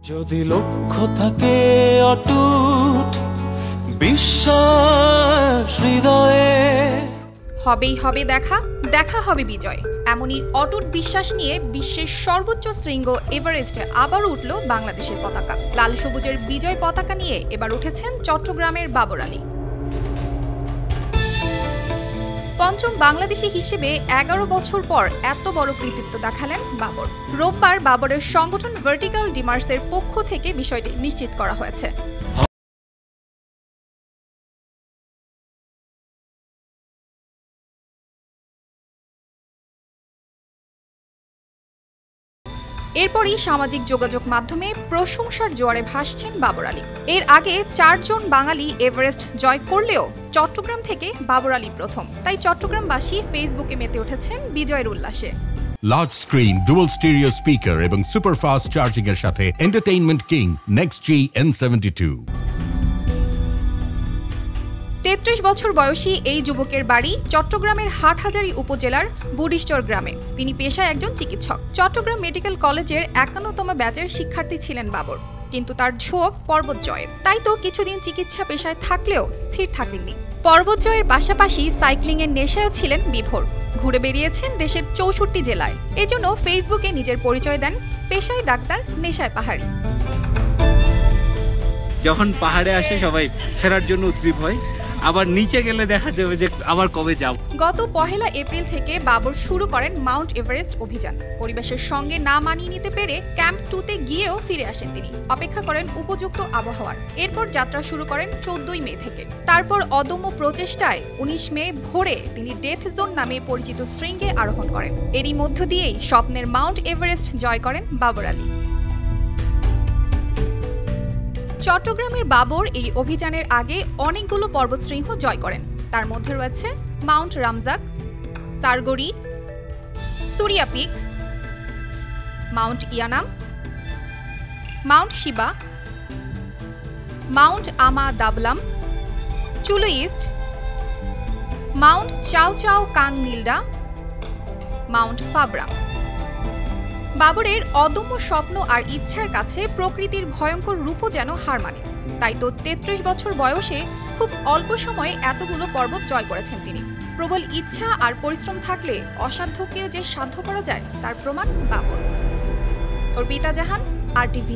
যদি লক্ষ্য থাকে অটুট বিশ্বাস হৃদয়ে, হবেই হবে দেখা, দেখা হবে বিজয়। এমনই অটুট বিশ্বাস নিয়ে বিশ্বের সর্বোচ্চ শৃঙ্গ এভারেস্টে আবার উঠল বাংলাদেশের পতাকা। লাল সবুজের বিজয় পতাকা নিয়ে এবার উঠেছেন চট্টগ্রামের বাবর আলী। পঞ্চম বাংলাদেশি হিসেবে 11 বছর পর এত বড় কৃতিত্ব দেখালেন বাবর। রোববার বাবরের সংগঠন ভার্টিক্যাল ডিমার্সের পক্ষ থেকে বিষয়টি নিশ্চিত করা হয়েছে। এরপরই সামাজিক যোগাযোগ মাধ্যমে প্রশংসার জোয়ারে ভাসছেন বাবর আলী। এর আগে 4 জন বাঙালি এভারেস্ট জয় করলেও চট্টগ্রাম থেকে বাবর আলী প্রথম। তাই চট্টগ্রামবাসী ফেসবুকে মেতে উঠেছেন বিজয়ের উল্লাসে। Large screen, dual stereo speaker এবং সুপার ফাস্ট চার্জিং এর সাথে এন্টারটেইনমেন্ট কিং নেক্সট জি N72। 33 বছর বয়সী এই যুবকের বাড়ি চট্টগ্রামের হাটহাজারী উপজেলার বুড়িশ্বর গ্রামে। তিনি পেশায় একজন চিকিৎসক। চট্টগ্রাম মেডিকেল কলেজের 51তম ব্যাচের শিক্ষার্থী ছিলেন বাবর, কিন্তু তার ঝোঁক পর্বত জয়ের। তাই তো কিছুদিন চিকিৎসা পেশায় থাকলেও স্থির থাকেননি। পর্বত জয়ের পাশাপাশি সাইক্লিং এর নেশায়ও ছিলেন বিভোর। ঘুরে বেরিয়েছেন দেশের 64 জেলায়। এজন্য ফেসবুকে নিজের পরিচয় দেন পেশায় ডাক্তার, নেশায় পাহাড়ি। যখন পাহাড়ে আসে সবাই ফেরার জন্য উদ্গ্রীব হয়, আবার নিচে গেলে দেখা যাবে যে আবার কবে যাব। গত 1 এপ্রিল থেকে বাবর শুরু করেন মাউন্ট এভারেস্ট অভিযান। পরিবেশের সঙ্গে না মানিয়ে নিতে পেরে ক্যাম্প 2-তে গিয়েও ফিরে আসেন তিনি। অপেক্ষা করেন উপযুক্ত আবহাওয়ার। এরপর যাত্রা শুরু করেন 14 মে থেকে। তারপর অদম্য প্রচেষ্টায় 19 মে ভোরে তিনি ডেথ জোন নামে পরিচিত শৃঙ্গে আরোহণ করেন। এরই মধ্য দিয়েই স্বপ্নের মাউন্ট এভারেস্ট জয় করেন বাবর আলী। চট্টগ্রামের বাবর এই অভিযানের আগে অনেকগুলো পর্বতশৃঙ্গ জয় করেন। তার মধ্যে রয়েছে mount Ramjak, Sargadi, Surya peak, mount Yanam, mount Shiva, mount Ama Dablam, চুলু east, Mount চাও চাও কাং নীলডা, মাউন্ট ফাবরাম। বাবরের অদম্য স্বপ্ন আর ইচ্ছার কাছে প্রকৃতির ভয়ঙ্কর রূপও যেন হার মানে। তাই তো 33 বছর বয়সে খুব অল্প সময়ে এতগুলো পর্বত জয় করেছেন তিনি। প্রবল ইচ্ছা আর পরিশ্রম থাকলে অসাধ্যকেও যে সাধ্য করা যায় তার প্রমাণ বাবর। অর্পিতা জাহান, RTV।